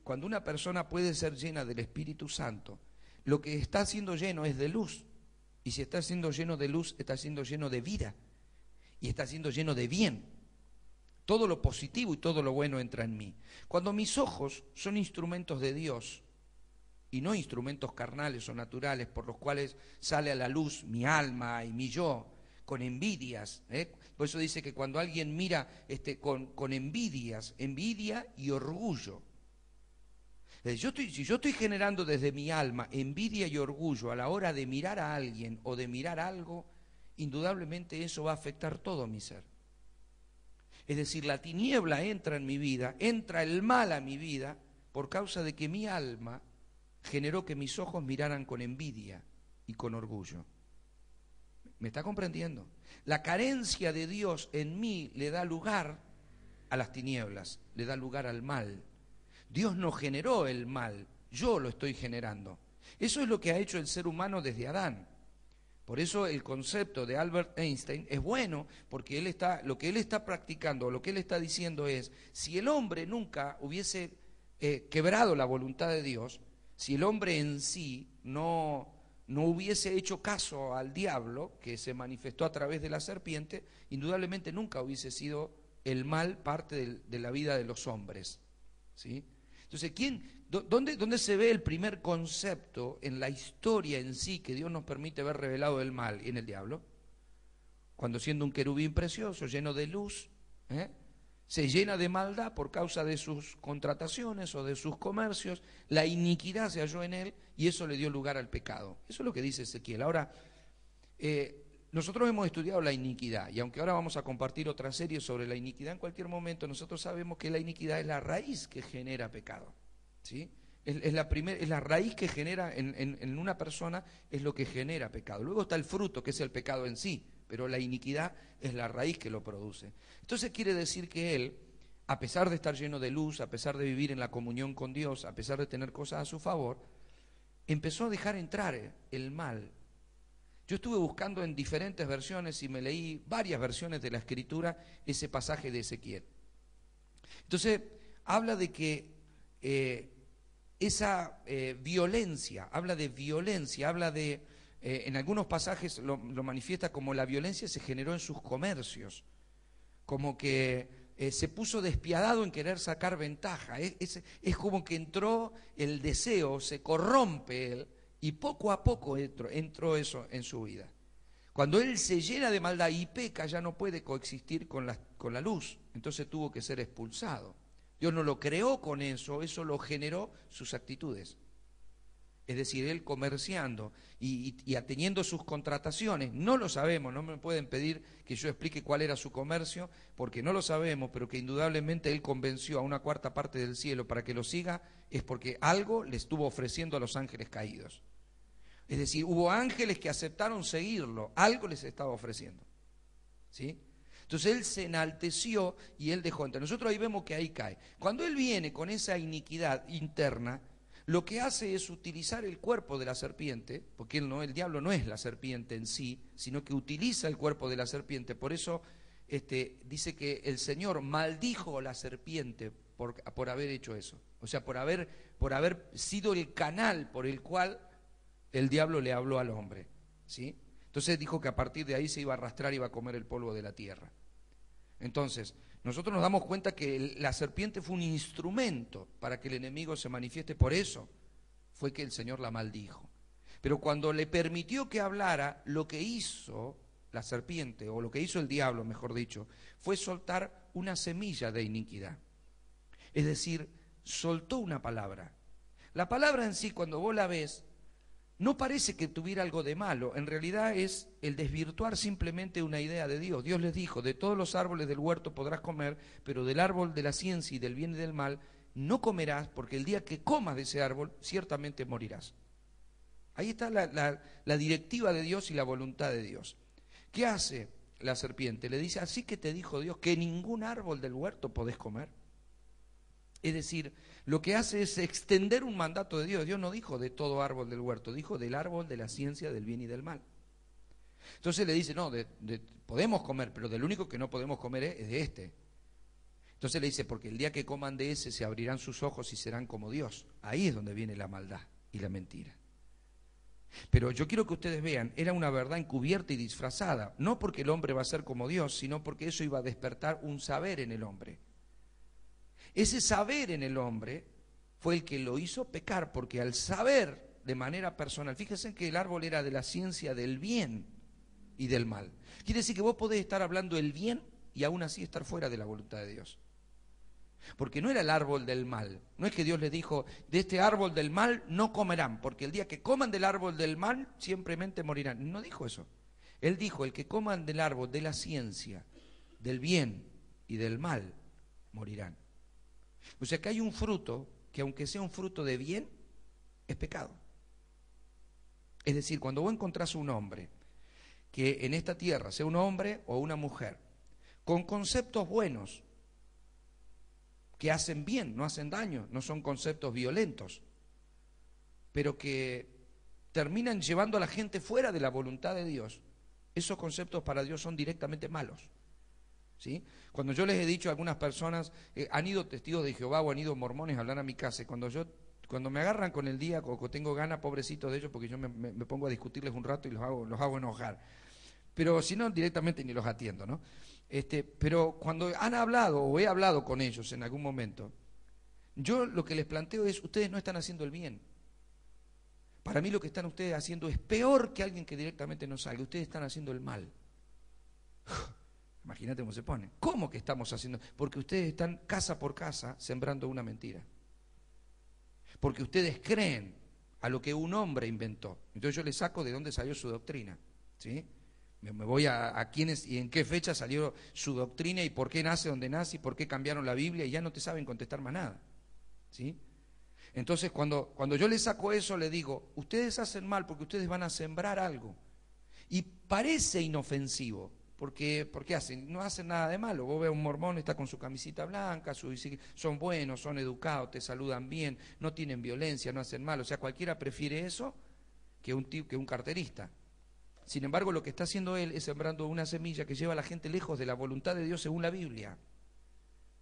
cuando una persona puede ser llena del Espíritu Santo, lo que está siendo lleno es de luz. Y si está siendo lleno de luz, está siendo lleno de vida. Y está siendo lleno de bien. Todo lo positivo y todo lo bueno entra en mí. Cuando mis ojos son instrumentos de Dios y no instrumentos carnales o naturales por los cuales sale a la luz mi alma y mi yo, con envidias. Por eso dice que cuando alguien mira con envidias, envidia y orgullo. Si yo estoy generando desde mi alma envidia y orgullo a la hora de mirar a alguien o de mirar algo, indudablemente eso va a afectar todo mi ser. Es decir, la tiniebla entra en mi vida, entra el mal a mi vida por causa de que mi alma generó que mis ojos miraran con envidia y con orgullo. ¿Me está comprendiendo? La carencia de Dios en mí le da lugar a las tinieblas, le da lugar al mal. Dios no generó el mal, yo lo estoy generando. Eso es lo que ha hecho el ser humano desde Adán. Por eso el concepto de Albert Einstein es bueno, porque lo que él está practicando, lo que él está diciendo es, si el hombre nunca hubiese quebrado la voluntad de Dios, si el hombre en sí no hubiese hecho caso al diablo, que se manifestó a través de la serpiente, indudablemente nunca hubiese sido el mal parte de la vida de los hombres, ¿sí? Entonces, ¿dónde se ve el primer concepto en la historia en sí que Dios nos permite ver revelado el mal? En el diablo. Cuando siendo un querubín precioso, lleno de luz, se llena de maldad por causa de sus contrataciones o de sus comercios, la iniquidad se halló en él y eso le dio lugar al pecado. Eso es lo que dice Ezequiel. Ahora, nosotros hemos estudiado la iniquidad y aunque ahora vamos a compartir otra serie sobre la iniquidad en cualquier momento, nosotros sabemos que la iniquidad es la raíz que genera pecado, ¿sí? Es la raíz que genera en una persona, es lo que genera pecado. Luego está el fruto, que es el pecado en sí, pero la iniquidad es la raíz que lo produce. Entonces quiere decir que él, a pesar de estar lleno de luz, a pesar de vivir en la comunión con Dios, a pesar de tener cosas a su favor, empezó a dejar entrar el mal. Yo estuve buscando en diferentes versiones y me leí varias versiones de la Escritura ese pasaje de Ezequiel. Entonces, habla de que esa violencia, habla de, en algunos pasajes lo manifiesta como la violencia se generó en sus comercios, como que se puso despiadado en querer sacar ventaja. Es como que entró el deseo, se corrompe él, y poco a poco entró eso en su vida. Cuando él se llena de maldad y peca, ya no puede coexistir con la luz, entonces tuvo que ser expulsado. Dios no lo creó con eso lo generó sus actitudes. Es decir, él comerciando y teniendo sus contrataciones, no lo sabemos, no me pueden pedir que yo explique cuál era su comercio, porque no lo sabemos, pero que indudablemente él convenció a una cuarta parte del cielo para que lo siga, es porque algo le estuvo ofreciendo a los ángeles caídos. Es decir, hubo ángeles que aceptaron seguirlo, algo les estaba ofreciendo, ¿sí? Entonces él se enalteció y él dejó entrar. Nosotros ahí vemos que ahí cae. Cuando él viene con esa iniquidad interna, lo que hace es utilizar el cuerpo de la serpiente, porque el diablo no es la serpiente en sí, sino que utiliza el cuerpo de la serpiente. Por eso dice que el Señor maldijo a la serpiente por haber hecho eso. O sea, por haber sido el canal por el cual el diablo le habló al hombre, ¿sí? Entonces dijo que a partir de ahí se iba a arrastrar y iba a comer el polvo de la tierra. Entonces, nosotros nos damos cuenta que la serpiente fue un instrumento para que el enemigo se manifieste. Por eso fue que el Señor la maldijo. Pero cuando le permitió que hablara, lo que hizo la serpiente, o lo que hizo el diablo, mejor dicho, fue soltar una semilla de iniquidad. Es decir, soltó una palabra. La palabra en sí, cuando vos la ves, no parece que tuviera algo de malo, en realidad es el desvirtuar simplemente una idea de Dios. Dios les dijo, de todos los árboles del huerto podrás comer, pero del árbol de la ciencia y del bien y del mal no comerás, porque el día que comas de ese árbol, ciertamente morirás. Ahí está la directiva de Dios y la voluntad de Dios. ¿Qué hace la serpiente? Le dice, así que te dijo Dios que ningún árbol del huerto podés comer. Es decir, lo que hace es extender un mandato de Dios. Dios no dijo de todo árbol del huerto, dijo del árbol de la ciencia del bien y del mal. Entonces le dice, no, podemos comer, pero del único que no podemos comer es de este. Entonces le dice, porque el día que coman de ese se abrirán sus ojos y serán como Dios. Ahí es donde viene la maldad y la mentira. Pero yo quiero que ustedes vean, era una verdad encubierta y disfrazada, no porque el hombre va a ser como Dios, sino porque eso iba a despertar un saber en el hombre. Ese saber en el hombre fue el que lo hizo pecar, porque al saber de manera personal, fíjense que el árbol era de la ciencia del bien y del mal. Quiere decir que vos podés estar hablando el bien y aún así estar fuera de la voluntad de Dios. Porque no era el árbol del mal, no es que Dios les dijo, de este árbol del mal no comerán, porque el día que coman del árbol del mal, simplemente morirán. No dijo eso. Él dijo, el que coman del árbol de la ciencia, del bien y del mal, morirán. O sea que hay un fruto que aunque sea un fruto de bien, es pecado. Es decir, cuando vos encontrás un hombre que en esta tierra, sea un hombre o una mujer, con conceptos buenos, que hacen bien, no hacen daño, no son conceptos violentos, pero que terminan llevando a la gente fuera de la voluntad de Dios, esos conceptos para Dios son directamente malos. ¿Sí? Cuando yo les he dicho a algunas personas, han ido testigos de Jehová o han ido mormones a hablar a mi casa, y cuando me agarran con el día, o tengo ganas, pobrecitos de ellos, porque yo me pongo a discutirles un rato y los hago enojar. Pero si no, directamente ni los atiendo, ¿no? Pero cuando han hablado o he hablado con ellos en algún momento, yo lo que les planteo es, ustedes no están haciendo el bien. Para mí lo que están ustedes haciendo es peor que alguien que directamente no salga. Ustedes están haciendo el mal. Imagínate cómo se pone. ¿Cómo que estamos haciendo? Porque ustedes están casa por casa sembrando una mentira. Porque ustedes creen a lo que un hombre inventó. Entonces yo les saco de dónde salió su doctrina, ¿sí? Me voy a quiénes y en qué fecha salió su doctrina y por qué nace donde nace y por qué cambiaron la Biblia y ya no te saben contestar más nada, ¿sí? Entonces cuando yo les saco eso, les digo, ustedes hacen mal porque ustedes van a sembrar algo. Y parece inofensivo, porque no hacen nada de malo. Vos ves a un mormón, está con su camisita blanca, son buenos, son educados, te saludan bien, no tienen violencia, no hacen mal. O sea, cualquiera prefiere eso que un carterista. Sin embargo, lo que está haciendo él es sembrando una semilla que lleva a la gente lejos de la voluntad de Dios según la Biblia.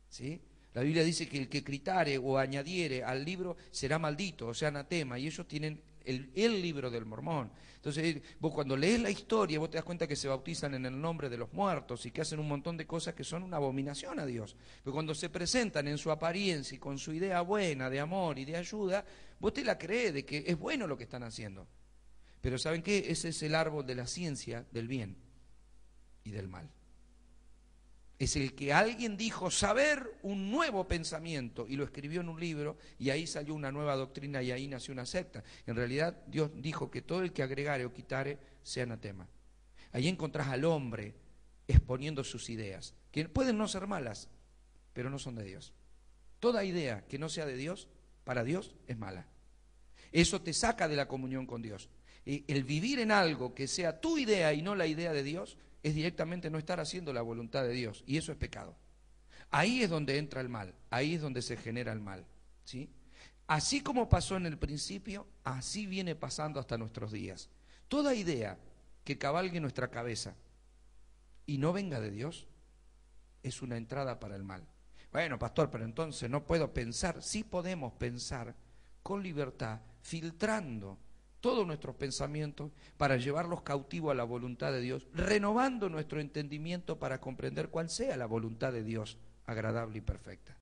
¿Sí? La Biblia dice que el que gritare o añadiere al libro será maldito, o sea, anatema, y ellos tienen el libro del mormón. Entonces, vos cuando lees la historia, vos te das cuenta que se bautizan en el nombre de los muertos y que hacen un montón de cosas que son una abominación a Dios. Pero cuando se presentan en su apariencia y con su idea buena de amor y de ayuda, vos te la crees de que es bueno lo que están haciendo. Pero ¿saben qué? Ese es el árbol de la ciencia del bien y del mal. Es el que alguien dijo saber un nuevo pensamiento y lo escribió en un libro y ahí salió una nueva doctrina y ahí nació una secta. En realidad Dios dijo que todo el que agregare o quitare sea anatema. Ahí encontrás al hombre exponiendo sus ideas, que pueden no ser malas, pero no son de Dios. Toda idea que no sea de Dios, para Dios es mala. Eso te saca de la comunión con Dios. El vivir en algo que sea tu idea y no la idea de Dios es directamente no estar haciendo la voluntad de Dios, y eso es pecado. Ahí es donde entra el mal, ahí es donde se genera el mal, ¿sí? Así como pasó en el principio, así viene pasando hasta nuestros días. Toda idea que cabalgue nuestra cabeza y no venga de Dios es una entrada para el mal. Bueno, pastor, pero entonces no puedo pensar. Sí podemos pensar con libertad, filtrando todos nuestros pensamientos para llevarlos cautivos a la voluntad de Dios, renovando nuestro entendimiento para comprender cuál sea la voluntad de Dios, agradable y perfecta.